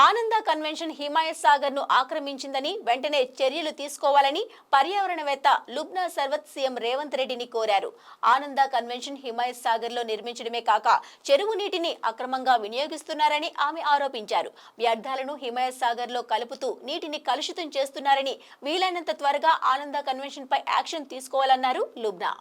ఆనంద కన్వెన్షన్ హిమాయత్ సాగర్ ను ఆక్రమించిందని వెంటనే చర్యలు తీసుకోవాలని పర్యావరణవేత్త లుబ్నా సర్వత్ సీఎం రేవంత్ రెడ్డిని కోరారు. ఆనంద కన్వెన్షన్ హిమాయత్ సాగర్ లో నిర్మించడమే కాక చెరువు నీటిని అక్రమంగా వినియోగిస్తున్నారని ఆమె ఆరోపించారు. వ్యర్థాలను హిమాయత్ సాగర్ లో కలుపుతూ నీటిని కలుషితం చేస్తున్నారని, వీలైనంత త్వరగా ఆనంద కన్వెన్షన్ పై యాక్షన్ తీసుకోవాలన్నారు లుబ్నా.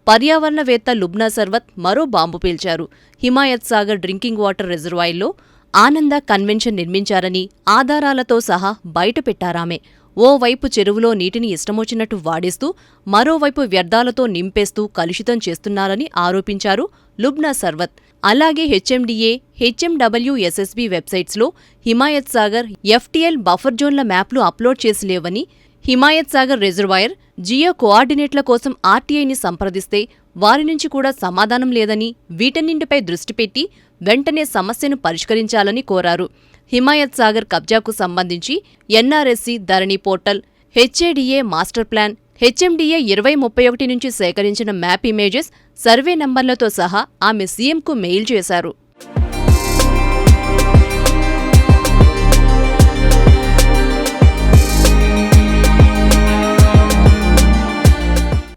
పర్యావరణవేత్త లుబ్నా సర్వత్ మరో బాంబు పేల్చారు. హిమాయత్ సాగర్ డ్రింకింగ్ వాటర్ రిజర్వాయర్లో ఆనంద కన్వెన్షన్ నిర్మించారని ఆధారాలతో సహా బయటపెట్టారామె. ఓవైపు చెరువులో నీటిని ఇష్టమొచ్చినట్టు వాడేస్తూ, మరోవైపు వ్యర్థాలతో నింపేస్తూ కలుషితం చేస్తున్నారని ఆరోపించారు లుబ్నా సర్వత్. అలాగే హెచ్ఎండిఏ, హెచ్ఎండబ్ల్యూఎస్ఎస్బీ వెబ్సైట్స్లో హిమాయత్ సాగర్, ఎఫ్టీఎల్ బఫర్ జోన్ల మ్యాప్లు అప్లోడ్ చేసి లేవని, హిమాయత్ సాగర్ రిజర్వాయర్ జియో కోఆర్డినేట్ల కోసం ఆర్టీఐని సంప్రదిస్తే వారి నుంచి కూడా సమాధానం లేదని, వీటన్నింటిపై దృష్టి పెట్టి వెంటనే సమస్యను పరిష్కరించాలని కోరారు. హిమాయత్ సాగర్ కబ్జాకు సంబంధించి ఎన్ఆర్ఎస్సి ధరణి పోర్టల్, హెచ్ఏడిఏ మాస్టర్ ప్లాన్, హెచ్ఎండిఏ 2031 నుంచి సేకరించిన మ్యాప్ ఇమేజెస్, సర్వే నంబర్లతో సహా ఆమె సీఎంకు మెయిల్ చేశారు.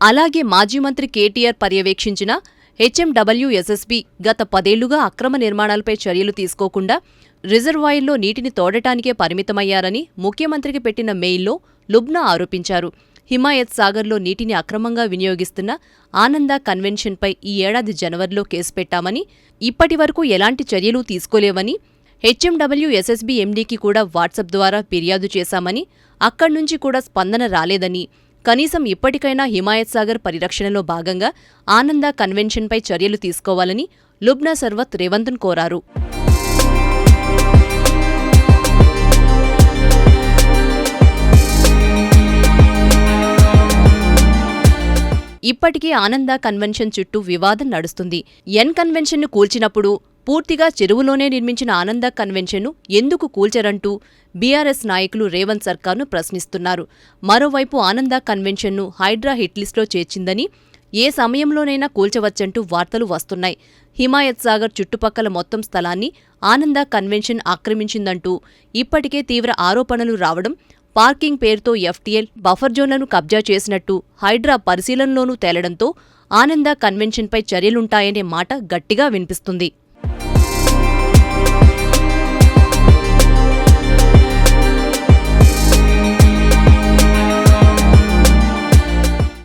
అలాగే మాజీ మంత్రి కేటీఆర్ పర్యవేక్షించిన హెచ్ఎండబ్ల్యూఎస్ఎస్బీ గత 10 ఏళ్లుగా అక్రమ నిర్మాణాలపై చర్యలు తీసుకోకుండా రిజర్వాయర్లో నీటిని తోడటానికే పరిమితమయ్యారని ముఖ్యమంత్రికి పెట్టిన మెయిల్లో లుబ్నా ఆరోపించారు. హిమాయత్ సాగర్లో నీటిని అక్రమంగా వినియోగిస్తున్న ఆనంద కన్వెన్షన్పై ఈ ఏడాది జనవరిలో కేసు పెట్టామని, ఇప్పటివరకు ఎలాంటి చర్యలు తీసుకోలేవని, హెచ్ఎండబ్ల్యూఎస్ఎస్బీ ఎండీకి కూడా వాట్సాప్ ద్వారా ఫిర్యాదు చేశామని, అక్కడ్నుంచి కూడా స్పందన రాలేదని, కనీసం ఇప్పటికైనా హిమాయత్ సాగర్ పరిరక్షణలో భాగంగా ఆనంద కన్వెన్షన్పై చర్యలు తీసుకోవాలని లుబ్నా సర్వత్ రేవంత్ను కోరారు. ఇప్పటికే ఆనంద కన్వెన్షన్ చుట్టూ వివాదం నడుస్తుంది. ఎన్ కన్వెన్షన్ను కూల్చినప్పుడు పూర్తిగా చెరువులోనే నిర్మించిన ఆనంద కన్వెన్షన్ను ఎందుకు కూల్చరంటూ బీఆర్ఎస్ నాయకులు రేవంత్ సర్కార్ను ప్రశ్నిస్తున్నారు. మరోవైపు ఆనంద కన్వెన్షన్ను హైడ్రా హిట్లిస్ట్లో చేర్చిందని, ఏ సమయంలోనైనా కూల్చవచ్చంటూ వార్తలు వస్తున్నాయి. హిమాయత్ సాగర్ చుట్టుపక్కల మొత్తం స్థలాన్ని ఆనంద కన్వెన్షన్ ఆక్రమించిందంటూ ఇప్పటికే తీవ్ర ఆరోపణలు రావడం, పార్కింగ్ పేరుతో ఎఫ్టీఎల్ బఫర్ జోన్లను కబ్జా చేసినట్టు హైడ్రా పరిశీలనలోనూ తేలడంతో ఆనంద కన్వెన్షన్పై చర్యలుంటాయనే మాట గట్టిగా వినిపిస్తుంది.